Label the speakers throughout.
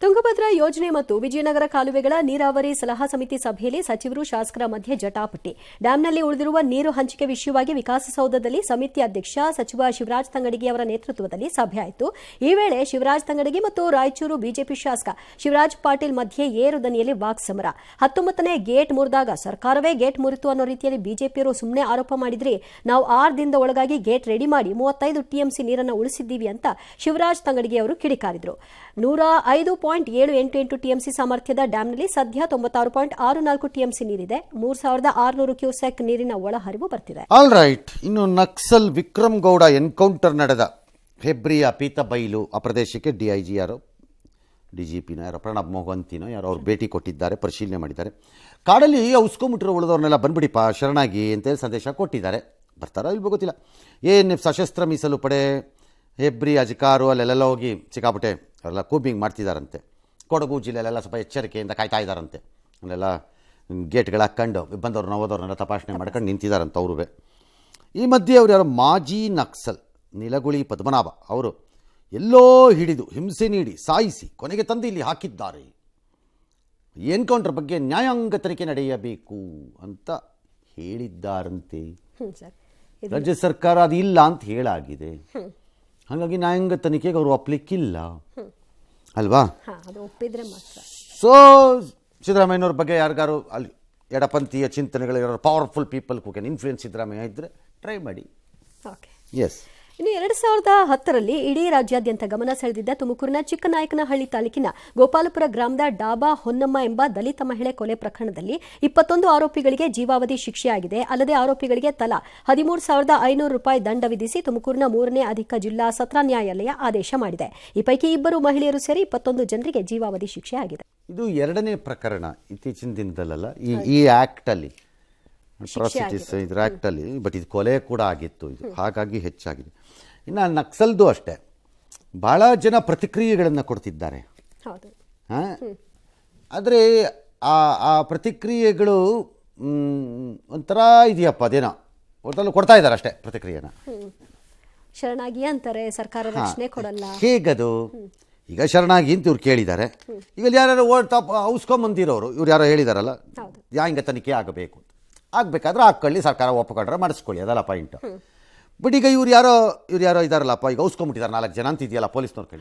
Speaker 1: ತುಂಗಭದ್ರಾ ಯೋಜನೆ ಮತ್ತು ವಿಜಯನಗರ ಕಾಲುವೆಗಳ ನೀರಾವರಿ ಸಲಹಾ ಸಮಿತಿ ಸಭೆಯಲ್ಲಿ ಸಚಿವರು ಶಾಸಕರ ಮಧ್ಯೆ ಜಟಾಪಟಿ. ಡ್ಯಾಂನಲ್ಲಿ ಉಳಿದಿರುವ ನೀರು ಹಂಚಿಕೆ ವಿಷಯವಾಗಿ ವಿಕಾಸಸೌಧದಲ್ಲಿ ಸಮಿತಿ ಅಧ್ಯಕ್ಷ ಸಚಿವ ಶಿವರಾಜ್ ತಂಗಡಗಿ ಅವರ ನೇತೃತ್ವದಲ್ಲಿ ಸಭೆ ಆಯಿತು. ಈ ವೇಳೆ ಶಿವರಾಜ್ ತಂಗಡಗಿ ಮತ್ತು ರಾಯಚೂರು ಬಿಜೆಪಿ ಶಾಸಕ ಶಿವರಾಜ್ ಪಾಟೀಲ್ ಮಧ್ಯೆ ಏರು ದನಿಯಲ್ಲಿ ವಾಕ್ಸಮರ. 19ನೇ ಗೇಟ್ ಮುರಿದಾಗ ಸರ್ಕಾರವೇ ಗೇಟ್ ಮುರಿತು ಅನ್ನೋ ರೀತಿಯಲ್ಲಿ ಬಿಜೆಪಿಯವರು ಸುಮ್ಮನೆ ಆರೋಪ ಮಾಡಿದ್ರಿ. ನಾವು 6 ದಿನದ ಒಳಗಾಗಿ ಗೇಟ್ ರೆಡಿ ಮಾಡಿ 35 ಟಿಎಂಸಿ ನೀರನ್ನು ಉಳಿಸಿದ್ದೀವಿ ಅಂತ ಶಿವರಾಜ್ ತಂಗಡಗಿ ಅವರು ಕಿಡಿಕಾರಿದ್ರು. 105.788 ಟಿಎಂಸಿ ಸಾಮರ್ಥ್ಯದ ಡ್ಯಾಂನಲ್ಲಿ ಸದ್ಯ 96.64 ಟಿಎಂಸಿ ನೀರಿದೆ. 3600 ಕ್ಯೂಸೆಕ್ ನೀರಿನ ಒಳಹರಿವು ಬರ್ತಿದೆ.
Speaker 2: All right. ಇನ್ನು ನಕ್ಸಲ್ ವಿಕ್ರಮ್ ಗೌಡ ಎನ್ಕೌಂಟರ್ ನಡೆದ ಹೆಬ್ರಿಯ ಪೀತಬೈಲು ಆ ಪ್ರದೇಶಕ್ಕೆ ಡಿಐಜಿ ಯಾರೋ ಡಿಜಿಪಿನೋ ಯಾರೋ ಪ್ರಣಬ್ ಮೊಹಂತಿನೋ ಯಾರೋ ಅವ್ರು ಭೇಟಿ ಕೊಟ್ಟಿದ್ದಾರೆ, ಪರಿಶೀಲನೆ ಮಾಡಿದ್ದಾರೆ. ಕಾಡಲ್ಲಿ ಉಸ್ಕೊಂಬಿಟ್ಟಿರೋ ಉಳಿದವ್ರನ್ನೆಲ್ಲ ಬಂದ್ಬಿಡಿಪ್ಪ ಶರಣಾಗಿ ಅಂತೇಳಿ ಸಂದೇಶ ಕೊಟ್ಟಿದ್ದಾರೆ. ಬರ್ತಾರೋ ಇಲ್ವೋ ಗೊತ್ತಿಲ್ಲ. ಏನು ಸಶಸ್ತ್ರ ಮೀಸಲು ಪಡೆ ಹೆಬ್ರಿ ಅಜಕಾರು ಅಲ್ಲೆಲ್ಲ ಹೋಗಿ ಸಿಕ್ಕಾಪಟ್ಟೆ ಅವರೆಲ್ಲ ಕೂಬಿಂಗ್ ಮಾಡ್ತಿದ್ದಾರಂತೆ. ಕೊಡಗು ಜಿಲ್ಲೆಯಲ್ಲೆಲ್ಲ ಸ್ವಲ್ಪ ಎಚ್ಚರಿಕೆಯಿಂದ ಕಾಯ್ತಾ ಇದ್ದಾರಂತೆ. ಅಲ್ಲೆಲ್ಲ ಗೇಟ್ಗಳು ಹಾಕ್ಕೊಂಡು ಬಂದವ್ರನ್ನ ಹೋದವ್ರನ್ನೆಲ್ಲ ತಪಾಸಣೆ ಮಾಡ್ಕೊಂಡು ನಿಂತಿದ್ದಾರಂತ ಅವ್ರೂ. ಈ ಮಧ್ಯೆ ಅವ್ರು ಯಾರೋ ಮಾಜಿ ನಕ್ಸಲ್ ನಿಲಗುಳಿ ಪದ್ಮನಾಭ ಅವರು ಎಲ್ಲೋ ಹಿಡಿದು ಹಿಂಸೆ ನೀಡಿ ಸಾಯಿಸಿ ಕೊನೆಗೆ ತಂದು ಇಲ್ಲಿ ಹಾಕಿದ್ದಾರೆ. ಎನ್ಕೌಂಟರ್ ಬಗ್ಗೆ ನ್ಯಾಯಾಂಗ ತನಿಖೆ ನಡೆಯಬೇಕು ಅಂತ ಹೇಳಿದ್ದಾರಂತೆ. ರಾಜ್ಯ ಸರ್ಕಾರ ಅದು ಇಲ್ಲ ಅಂತ ಹೇಳಾಗಿದೆ. ಹಾಗಾಗಿ ನ್ಯಾಯಾಂಗ ತನಿಖೆಗೆ ಅವರು ಒಪ್ಪಲಿಕ್ಕಿಲ್ಲ ಅಲ್ವಾ? ಸೊ ಸಿದ್ದರಾಮಯ್ಯನವ್ರ ಬಗ್ಗೆ ಯಾರಿಗಾರು ಅಲ್ಲಿ ಎಡಪಂಥೀಯ ಚಿಂತನೆಗಳು powerful people who can influence Siddaramaiah ಇದ್ದರೆ ಟ್ರೈ ಮಾಡಿ. ಎಸ್.
Speaker 1: ಇನ್ನು 2010ರಲ್ಲಿ ಇಡೀ ರಾಜ್ಯಾದ್ಯಂತ ಗಮನ ಸೆಳೆದಿದ್ದ ತುಮಕೂರಿನ ಚಿಕ್ಕನಾಯಕನಹಳ್ಳಿ ತಾಲೂಕಿನ ಗೋಪಾಲಪುರ ಗ್ರಾಮದ ಡಾಬಾ ಹೊನ್ನಮ್ಮ ಎಂಬ ದಲಿತ ಮಹಿಳೆ ಕೊಲೆ ಪ್ರಕರಣದಲ್ಲಿ 21 ಆರೋಪಿಗಳಿಗೆ ಜೀವಾವಧಿ ಶಿಕ್ಷೆಯಾಗಿದೆ. ಅಲ್ಲದೆ ಆರೋಪಿಗಳಿಗೆ ತಲಾ 13,500 ರೂಪಾಯಿ ದಂಡ ವಿಧಿಸಿ ತುಮಕೂರಿನ 3ನೇ ಅಧಿಕ ಜಿಲ್ಲಾ ಸತ್ರ ನ್ಯಾಯಾಲಯ ಆದೇಶ ಮಾಡಿದೆ. ಈ ಪೈಕಿ 2 ಮಹಿಳೆಯರು ಸೇರಿ 21 ಜನರಿಗೆ ಜೀವಾವಧಿ ಶಿಕ್ಷೆ ಆಗಿದೆ.
Speaker 2: ಇದು 2ನೇ ಪ್ರಕರಣ ಇತ್ತೀಚಿನ ದಿನದಲ್ಲ ಈ ಆಕ್ಟಲ್ಲಿ ಪ್ರಾಸಿಕ್ಯೂಷನ್ ಇದ್ರ ಆ್ಯಕ್ಟಲ್ಲಿ. ಬಟ್ ಇದು ಕೊಲೆ ಕೂಡ ಆಗಿತ್ತು, ಇದು ಹಾಗಾಗಿ ಹೆಚ್ಚಾಗಿದೆ. ಇನ್ನು ನಕ್ಸಲ್ದು ಅಷ್ಟೇ ಭಾಳ ಜನ ಪ್ರತಿಕ್ರಿಯೆಗಳನ್ನು ಕೊಡ್ತಿದ್ದಾರೆ. ಆದರೆ ಆ ಪ್ರತಿಕ್ರಿಯೆಗಳು ಒಂಥರ ಇದೆಯಪ್ಪ, ಅದೇನೋ ಒಟ್ಟಲ್ಲಿ ಕೊಡ್ತಾ ಇದ್ದಾರೆ ಅಷ್ಟೇ ಪ್ರತಿಕ್ರಿಯೆನ.
Speaker 1: ಶರಣಾಗಿ ಅಂತಾರೆ, ಸರ್ಕಾರ ರಕ್ಷಣೆ ಕೊಡಲ್ಲ.
Speaker 2: ಹೇಗದು? ಈಗ ಶರಣಾಗಿ ಅಂತ ಇವ್ರು ಕೇಳಿದ್ದಾರೆ. ಈಗ ಯಾರು ಔಸ್ಕೊಂಬಂದಿರೋರು ಇವ್ರು ಯಾರೋ ಹೇಳಿದಾರಲ್ಲ ನ್ಯಾಯಾಂಗ ತನಿಖೆ ಆಗಬೇಕು, ಆಗಬೇಕಾದ್ರೆ ಹಾಕ್ಕೊಳ್ಳಿ, ಸರ್ಕಾರ ಒಪ್ಪಿಕೊಂಡ್ರೆ ಮಾಡಿಸ್ಕೊಳ್ಳಿ, ಅದಲ್ಲ ಪಾಯಿಂಟ್. ಬಟ್ ಈಗ ಇವ್ರು ಯಾರೋ ಇದಾರಲ್ಲಪ್ಪ, ಈಗ ಔಸ್ಕೊಂಬಿಟ್ಟಿದ್ದಾರೆ 4 ಜನ ಅಂತ ಇದೆಯಲ್ಲ ಪೊಲೀಸ್ನವ್ರ ಕೈ,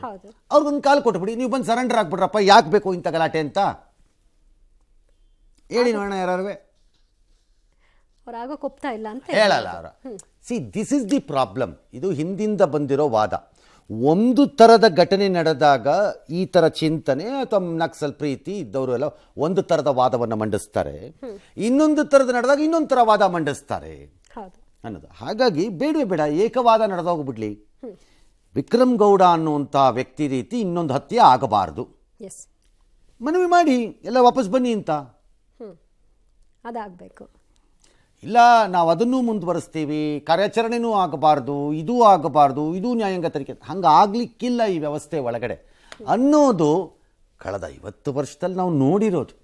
Speaker 2: ಅವ್ರಿಗೊಂದು ಕಾಲ್ ಕೊಟ್ಬಿಡಿ, ನೀವು ಬಂದು ಸರೆಂಡರ್ ಆಗ್ಬಿಡ್ರಪ್ಪ, ಯಾಕೆ ಬೇಕು ಇಂಥ ಗಲಾಟೆ ಅಂತ ಹೇಳಿ ನೋಡೋಣ. ಯಾರು ಹೇಳಲ್ಲ ಅವರ. See this is the problem. ಇದು ಹಿಂದಿಂದ ಬಂದಿರೋ ವಾದ. ಒಂದು ಥರದ ಘಟನೆ ನಡೆದಾಗ ಈ ಥರ ಚಿಂತನೆ ಅಥವಾ ನಕ್ಸಲ್ ಪ್ರೀತಿ ಇದ್ದವರು ಎಲ್ಲ ಒಂದು ಥರದ ವಾದವನ್ನು ಮಂಡಿಸ್ತಾರೆ, ಇನ್ನೊಂದು ಥರದ ನಡೆದಾಗ ಇನ್ನೊಂದು ಥರ ವಾದ ಮಂಡಿಸ್ತಾರೆ ಅನ್ನೋದು. ಹಾಗಾಗಿ ಬೇಡ ಏಕವಾದ ನಡೆದೋಗ್ಬಿಡ್ಲಿ. ವಿಕ್ರಮ್ ಗೌಡ ಅನ್ನುವಂಥ ವ್ಯಕ್ತಿ ರೀತಿ ಇನ್ನೊಂದು ಹತ್ಯೆ ಆಗಬಾರ್ದು. ಮನವಿ ಮಾಡಿ ಎಲ್ಲ ವಾಪಸ್ ಬನ್ನಿ ಅಂತ.
Speaker 1: ಅದಾಗಬೇಕು.
Speaker 2: ಇಲ್ಲ ನಾವು ಅದನ್ನೂ ಮುಂದುವರಿಸ್ತೀವಿ, ಕಾರ್ಯಾಚರಣೆನೂ ಆಗಬಾರ್ದು, ಇದೂ ಆಗಬಾರ್ದು, ಇದು ನ್ಯಾಯಾಂಗ ತನಿಖೆ, ಹಂಗೆ ಆಗಲಿಕ್ಕಿಲ್ಲ ಈ ವ್ಯವಸ್ಥೆ ಒಳಗಡೆ ಅನ್ನೋದು ಕಳೆದ 50 ವರ್ಷದಲ್ಲಿ ನಾವು ನೋಡಿರೋದು.